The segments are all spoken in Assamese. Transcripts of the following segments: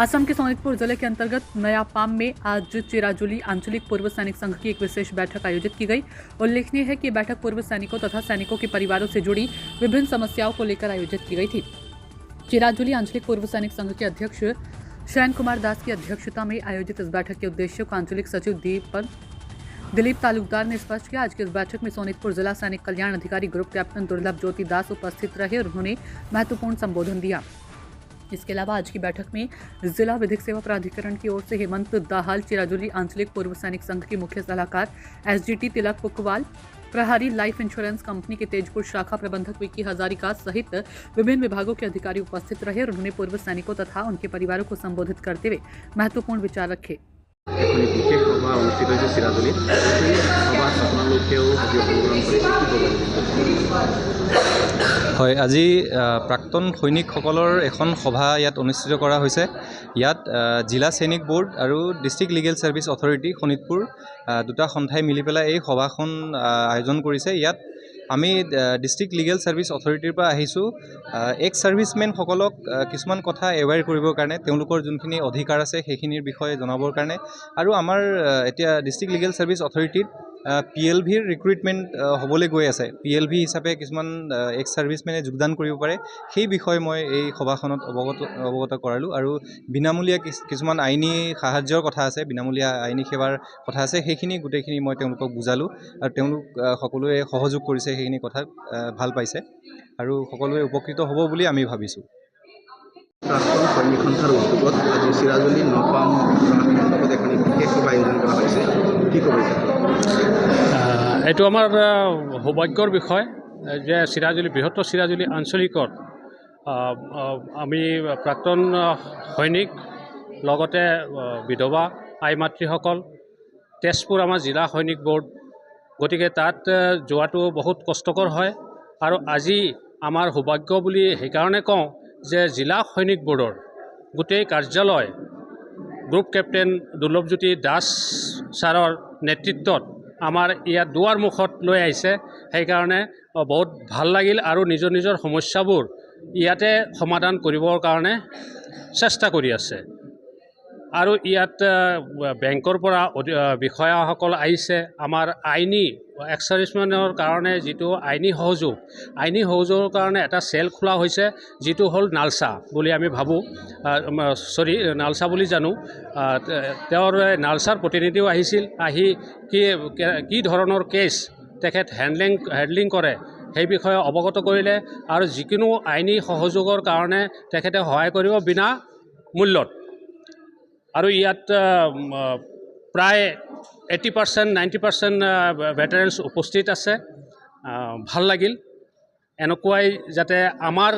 असम के सोनितपुर जिले के अंतर्गत नया पाम में आज चिराजुली आंचलिक पूर्व सैनिक संघ की एक विशेष बैठक आयोजित की गई। उल्लेखनीय है कि बैठक पूर्व सैनिकों तथा सैनिकों के परिवारों से जुड़ी विभिन्न समस्याओं को लेकर आयोजित की गई थी। चिराजुली आंचलिक पूर्व सैनिक संघ के अध्यक्ष शयन कुमार दास की अध्यक्षता में आयोजित इस बैठक के उद्देश्य को आंचलिक सचिव दिलीप तालुकदार ने स्पष्ट किया। आज की इस बैठक में सोनितपुर जिला सैनिक कल्याण अधिकारी ग्रुप कैप्टन दुर्लभ ज्योति दास उपस्थित रहे और उन्होंने महत्वपूर्ण संबोधन दिया। इसके अलावा आज की बैठक में जिला विधिक सेवा प्राधिकरण की ओर से हेमंत दाहाल, चिराजुली आंचलिक पूर्व सैनिक संघ के मुख्य सलाहकार एसजीटी तिलक पुकवाल, प्रहारी लाइफ इंश्योरेंस कंपनी के तेजपुर शाखा प्रबंधक विक्की हजारिका सहित विभिन्न विभागों के अधिकारी उपस्थित रहे और उन्होंने पूर्व सैनिकों तथा उनके परिवारों को संबोधित करते हुए महत्वपूर्ण विचार रखे। বিশেষ সভা অনুষ্ঠিত হয়েছে চিৰাজুলীত। এই সভাত আপোনালোকেও অংশগ্ৰহণ কৰিছে, হয়, আজি প্ৰাক্তন সৈনিকসকলৰ এখন সভা ইয়াত অনুষ্ঠিত কৰা হৈছে। ইয়াত জিলা সৈনিক বোৰ্ড আৰু district legal service authority Sonitpur দুটা সন্থাই মিলি পেলাই এই সভাখন আয়োজন কৰিছে। ইয়াত আমি ডিষ্ট্ৰিক্ট লিগেল ছাৰ্ভিচ অথৰিটিৰ পৰা আহিছোঁ এক্স ছাৰ্ভিচমেনসকলক কিছুমান কথা এৱেৰ কৰিবৰ কাৰণে, তেওঁলোকৰ যোনখিনি অধিকাৰ আছে সেইখিনিৰ বিষয়ে জনাবৰ কাৰণে, আৰু আমাৰ এতিয়া ডিষ্ট্ৰিক্ট লিগেল ছাৰ্ভিচ অথৰিটিত PLVৰ ৰিক্ৰুইটমেণ্ট হ'বলৈ গৈ আছে। PLV হিচাপে কিছুমান এক্স ছাৰ্ভিচমেনে যোগদান কৰিব পাৰে, সেই বিষয়ে মই এই সভাখনত অৱগত কৰালোঁ। আৰু বিনামূলীয়া কিছুমান আইনী সাহায্যৰ কথা আছে, বিনামূলীয়া আইনী সেৱাৰ কথা আছে, সেইখিনি গোটেইখিনি মই তেওঁলোকক বুজালোঁ আৰু তেওঁলোক সকলোৱে সহযোগ কৰিছে, সেইখিনি কথাত ভাল পাইছে আৰু সকলোৱে উপকৃত হ'ব বুলি আমি ভাবিছোঁ। প্ৰাক্তন সৈনিক সন্থাৰ উদ্যোগত আজি চিৰাজুলী নপাম মণ্ডপত এখন বিশেষ সভা আয়োজন কৰা হৈছে, কি ক'ব? এইটো আমাৰ সৌভাগ্যৰ বিষয় যে চিৰাজুলী বৃহত্তৰ চিৰাজুলী আঞ্চলিকত আমি প্ৰাক্তন সৈনিক লগতে বিধৱা আই মাতৃসকল, তেজপুৰ আমাৰ জিলা সৈনিক বোৰ্ড, গতিকে তাত যোৱাটো বহুত কষ্টকৰ হয়। আৰু আজি আমাৰ সৌভাগ্য বুলি সেইকাৰণে কওঁ যে জিলা সৈনিক বোৰ্ডৰ গোটেই কাৰ্যালয় গ্ৰুপ কেপ্টেইন দুৰ্লভজ্যোতি দাস ছাৰৰ নেতৃত্বত আমাৰ ইয়াত দুৱাৰ মুখত লৈ আহিছে। সেইকাৰণে বহুত ভাল লাগিল আৰু নিজৰ নিজৰ সমস্যাবোৰ ইয়াতে সমাধান কৰিবৰ কাৰণে চেষ্টা কৰি আছে। আৰু ইয়াত বেংকৰ পৰা বিষয়াসকল আহিছে। আমাৰ আইনী এক্স ছাৰ্ভিচমেনৰ কাৰণে যিটো আইনী সহযোগৰ কাৰণে এটা চেল খোলা হৈছে, যিটো হ'ল নালচা বুলি আমি ভাবোঁ, নালচা বুলি জানো। তেওঁৰ নালচাৰ প্ৰতিনিধিও আহিছিল, আহি কি ধৰণৰ কেছ তেখেত হেণ্ডলিং কৰে সেই বিষয়ে অৱগত কৰিলে আৰু যিকোনো আইনী সহযোগৰ কাৰণে তেখেতে সহায় কৰিব বিনা মূল্যত। আৰু ইয়াত প্ৰায় 80% 90% ভেটাৰেন্স উপস্থিত আছে। ভাল লাগিল। এনেকুৱাই যাতে আমাৰ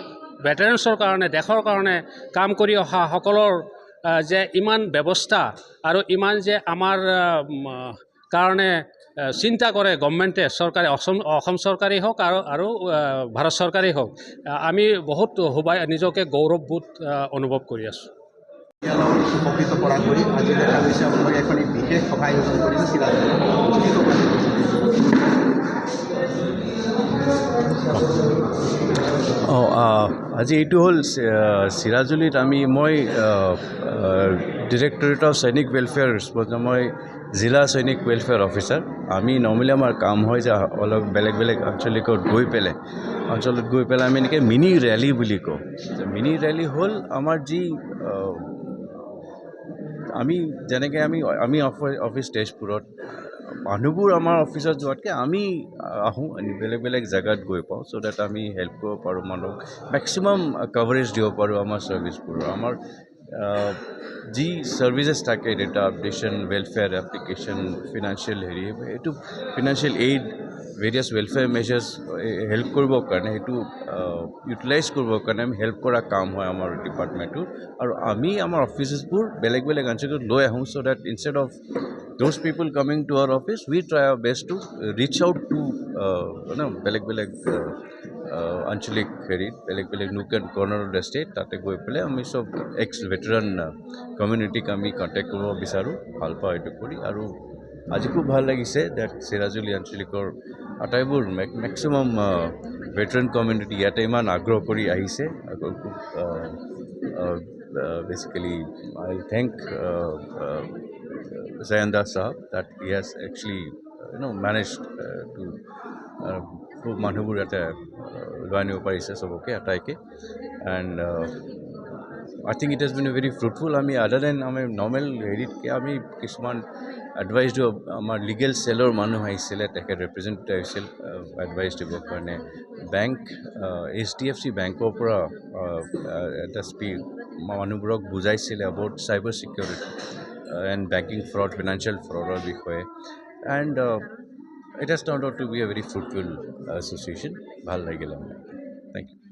ভেটাৰেন্সৰ কাৰণে, দেশৰ কাৰণে কাম কৰি অহা সকলৰ যে ইমান ব্যৱস্থা আৰু ইমান যে আমাৰ কাৰণে চিন্তা কৰে গভৰ্ণমেণ্টে, চৰকাৰে, অসম চৰকাৰেই হওক আৰু ভাৰত চৰকাৰেই হওক, আমি বহুত নিজকে গৌৰৱবোধ অনুভৱ কৰি আছোঁ। উপকৃত কৰাকৈ আজি দেখা গৈছে আপোনালোকে এখন বিশেষ সভা আয়োজন কৰিছে চিৰাজুলীত। আজি এইটো হ'ল চিৰাজুলীত মই ডিৰেক্টৰেট অফ সৈনিক ৱেলফেয়াৰ, মই জিলা সৈনিক ৱেলফেয়াৰ অফিচাৰ। আমি নৰ্মেলি আমাৰ কাম হয় যে অলপ বেলেগ আঞ্চলিকত গৈ পেলাই আমি এনেকৈ মিনি ৰেলী বুলি কওঁ। মিনি ৰেলী হ'ল আমাৰ যি আমি যেনেকৈ আমি অফিচ তেজপুৰত, মানুহবোৰ আমাৰ অফিচত যোৱাতকৈ আমি আহোঁ, বেলেগ জেগাত গৈ পাওঁ, চ' ডেট আমি হেল্প কৰিব পাৰোঁ, মানুহক মেক্সিমাম কভাৰেজ দিব পাৰোঁ আমাৰ ছাৰ্ভিচবোৰৰ। আমাৰ যি ছাৰ্ভিচেছ থাকে, ডেটা আপডেশ্যন, ৱেলফেয়াৰ এপ্লিকেশ্যন, ফিনান্সিয়েল এইটো financial aid, various welfare measures help কৰিবৰ কাৰণে, সেইটো ইউটিলাইজ কৰিবৰ কাৰণে আমি হেল্প কৰা কাম হয় আমাৰ ডিপাৰ্টমেণ্টটো। আৰু আমি আমাৰ অফিচেছবোৰ বেলেগ আঞ্চলিকত লৈ আহোঁ, so' that instead of those people coming to our office, we try our best to reach out to বেলেগ আঞ্চলিক বেলেগ nook and কৰ্নাৰ of the state, তাতে গৈ পেলাই আমি চব এক্স ভেটেৰান কমিউনিটিক আমি কণ্টেক্ট কৰিব বিচাৰোঁ। ভাল পাওঁ এইটো কৰি। আৰু আজি খুব ভাল লাগিছে ডেট চিৰাজুলী আঞ্চলিকৰ আটাইবোৰ মেক্সিমাম ভেটেৰান কমিউনিটি ইয়াতে ইমান আগ্ৰহ কৰি আহিছে। খুব basically, I'll thank Zayanda Sahab that he has actually, managed to খুব মানুহবোৰ এটা লৈ আনিব পাৰিছে চবকে আটাইকে and I think it has been a very fruitful. I mean, other than normal হেৰিতকৈ আমি কিছুমান এডভাইচ দিওঁ আমাৰ লিগেল চেলৰ মানুহ আহিছিলে তেখেত ৰিপ্ৰেজেণ্টেটিভ আহিছিল এডভাইচ দিবৰ কাৰণে বেংক HDFC বেংকৰ পৰা এটা মানুহবোৰক বুজাইছিলে about cyber security and banking fraud financial ফ্ৰডৰ বিষয়ে and it has turned out to be a very fruitful association ভাল লাগিল আমাৰ থ্যাংক ইউ